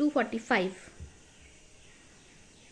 245।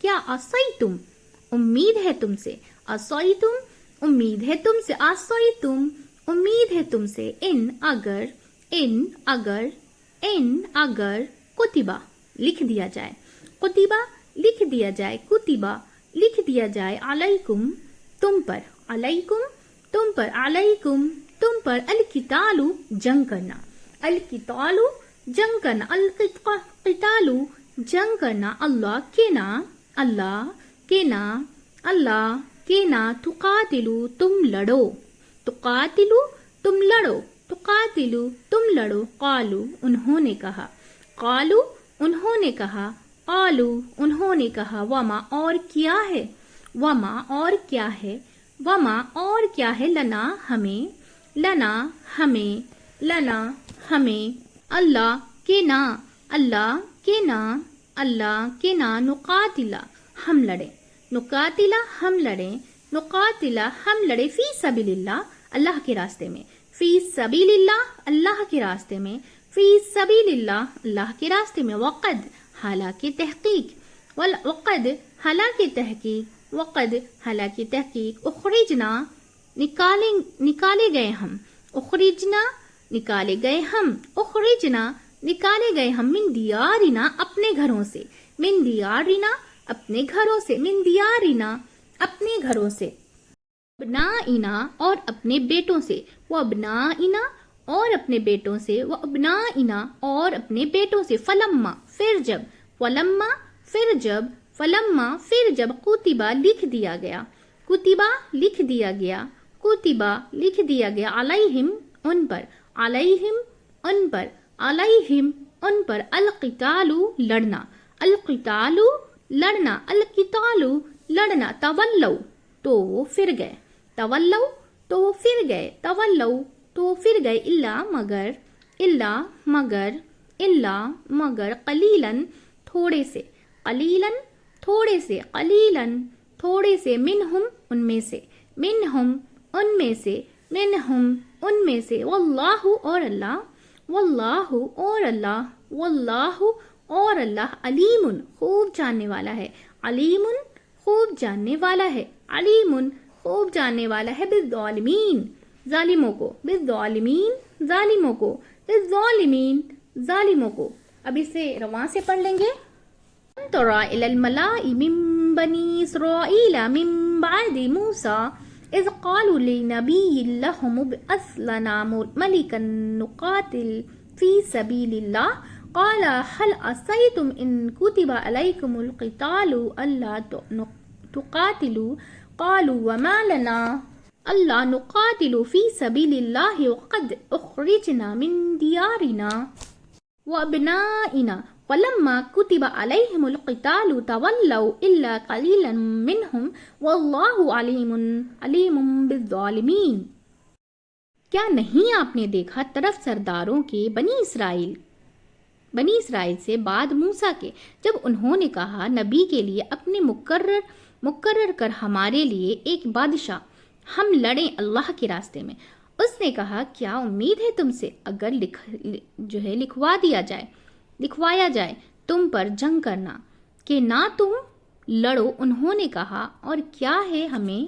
کیا عصیتم امید ہے تم سے، عصیتم امید ہے تم سے، عصیتم امید ہے تم سے، ان اگر کتبہ لکھ دیا جائے، کتبہ لکھ دیا جائے، کتبہ لکھ دیا جائے، علیکم تم پر، علیکم تم پر، علیکم تم پر، القتال جنگ کرنا، القتال جنگ کرنا، القتال جنگ کرنا، اللہ کے نا تقاتلو تم لڑو، تقاتلو تم لڑو، تقاتلو تم لڑو، قالو انہوں نے کہا، قالو انہوں نے کہا، قالو انہوں نے کہا، وما اور کیا ہے، وما اور کیا ہے، وما اور کیا ہے، لنا ہمیں، لنا ہمیں، لنا ہمیں، اللہ کے نا، اللہ کے نا، اللہ کے نا، نقاتلا ہم لڑیں، نقاتلا ہم لڑیں، نقاتلا ہم لڑیں، فی سبیل اللہ اللہ کے راستے میں، فی سبیل اللہ اللہ کے راستے میں، فی سبیل اللہ اللہ کے راستے میں، وقد حالانکہ تحقیق، وقد حالانکہ تحقیق، وقد حالانکہ تحقیق، اخرجنا نکالے گئے ہم، اخرجنا نکالے گئے ہم، اخرجنا نکالے گئے ہم، من دیارنا اپنے گھروں سے، من دیارنا اپنے گھروں سے، من دیارنا اپنے گھروں سے، ابنائنا اور اپنے بیٹوں سے، وہ ابنائنا اور اپنے بیٹوں سے، وہ ابنائنا اور اپنے بیٹوں سے، فلما پھر جب، فلما پھر جب، فلما پھر جب، کتبہ لکھ دیا گیا، کتبہ لکھ دیا گیا، کتبہ لکھ دیا گیا، علیہم ان پر، علیہم ان پر، علیہم ان پر، القتال لڑنا، القتال لڑنا، القتال لڑنا، تولوا تو وہ پھر گئے، تولوا تو وہ پھر گئے، تولوا تو وہ پھر گئے، الا مگر، الا مگر، الا مگر، قلیلاً تھوڑے سے، قلیلاً تھوڑے سے، قلیلاً تھوڑے سے، منہم ان میں سے، منہم ان میں سے، منہم ان میں سے، واللہ اور اللہ، واللہ اور اللہ، واللہ اور اللہ، علیم خوب جاننے والا ہے، علیم خوب جاننے والا ہے، علیم خوب جاننے والا ہے، بالظالمین ظالموں کو، بالظالمین ظالموں کو، بالظالمین ظالموں کو۔ اب اسے رواں سے پڑھ لیں گے۔ ترى إلى الملأ من بني إسرائيل من بعد موسى إذ قالوا لنبي لهم ابعث لنا ملكا نقاتل في سبيل الله قال هل عصيتم إن كتب عليكم القتال ألا تقاتلوا قالوا وما لنا ألا نقاتل في سبيل الله وقد أخرجنا من ديارنا وأبنائنا فلما كتب عليهم القتال تولوا إلا قليلا منهم والله عليم بالظالمين۔ کیا نہیں آپ نے دیکھا طرف سرداروں کے بنی اسرائیل سے بعد موسیٰ کے، جب انہوں نے کہا نبی کے لیے اپنے مقرر کر ہمارے لیے ایک بادشاہ، ہم لڑیں اللہ کے راستے میں۔ اس نے کہا کیا امید ہے تم سے اگر لکھوایا جائے تم پر جنگ کرنا کہ نہ تم لڑو، انہوں نے کہا اور کیا ہے ہمیں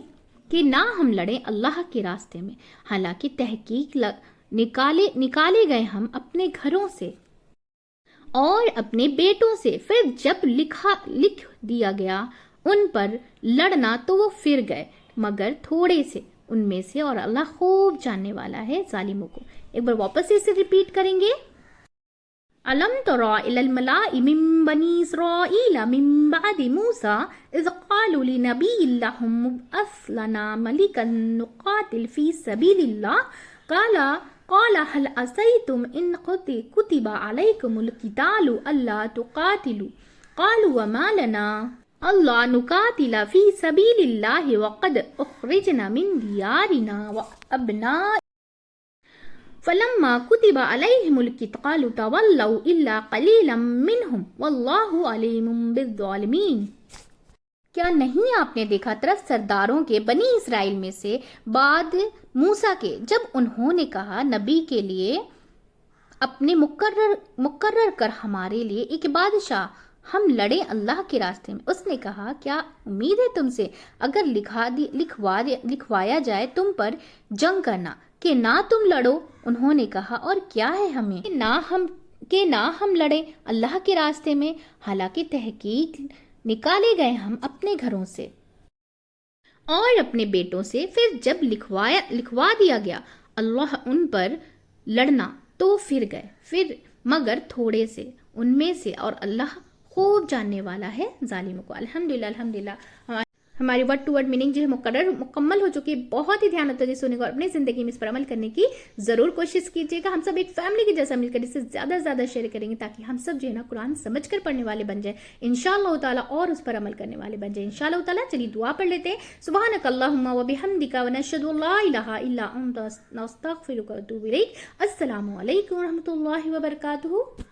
کہ نہ ہم لڑیں اللہ کے راستے میں، حالانکہ تحقیق نکالے گئے ہم اپنے گھروں سے اور اپنے بیٹوں سے، پھر جب لکھ دیا گیا ان پر لڑنا تو وہ پھر گئے مگر تھوڑے سے ان میں سے، اور اللہ خوب جاننے والا ہے ظالموں کو۔ ایک بار واپس اسے ریپیٹ کریں گے۔ أَلَمْ تَرَ إِلَى الْمَلَأِ مِنْ بَنِي إِسْرَائِيلَ مِنْ بَعْدِ مُوسَى إِذْ قَالُوا لِنَبِيٍّ لَهُمُ ابْعَثْ لَنَا مَلِكًا نُقَاتِلْ فِي سَبِيلِ اللَّهِ قَالَ هَلْ عَصَيْتُمْ إِنْ كُتِبَ عَلَيْكُمُ الْقِتَالُ أَلَّا تُقَاتِلُوا قَالُوا وَمَا لَنَا أَلَّا نُقَاتِلَ فِي سَبِيلِ اللَّهِ وَقَدْ أُخْرِجْنَا مِنْ دِيَارِنَا وَأَبْنَائِنَا فلما كتب عليهم القتال تولوا إلا قليلا منهم والله عليم بالظالمين۔ کیا نہیں آپ نے دیکھا طرف سرداروں کے بنی اسرائیل میں سے بعد موسیٰ کے، جب انہوں نے کہا نبی کے لیے اپنے مقرر کر ہمارے لیے ایک بادشاہ، ہم لڑیں اللہ کے راستے میں۔ اس نے کہا کیا امید ہے تم سے اگر لکھوایا جائے تم پر جنگ کرنا کہ نہ تم لڑو؟ انہوں نے کہا اور کیا ہے ہمیں کہ نہ ہم لڑیں اللہ کے راستے میں، حالانکہ تحقیق نکالے گئے ہم اپنے گھروں سے اور اپنے بیٹوں سے۔ پھر جب لکھوا دیا گیا اللہ ان پر لڑنا تو پھر گئے، مگر تھوڑے سے ان میں سے، اور اللہ خوب جاننے والا ہے ظالموں کو۔ الحمدللہ ہماری ورڈ ٹو ورڈ میننگ جو ہے مکمل ہو چکی ہے۔ بہت ہی دھیان سے سننے کو اور اپنی زندگی میں اس پر عمل کرنے کی ضرور کوشش کیجیے گا۔ ہم سب ایک فیملی کی جیسا مل کر اس سے زیادہ سے زیادہ شیئر کریں گے تاکہ ہم سب جو ہے نا قرآن سمجھ کر پڑھنے والے بن جائیں انشاءاللہ تعالیٰ، اور اس پر عمل کرنے والے بن جائیں انشاءاللہ تعالیٰ۔ چلیے دعا پڑھ لیتے ہیں۔ سبحانک اللہم و بحمدک ونشہد ان لا الہ الا انت نستغفرک و نتوب الیک۔ السلام علیکم و رحمۃ اللہ وبرکاتہ۔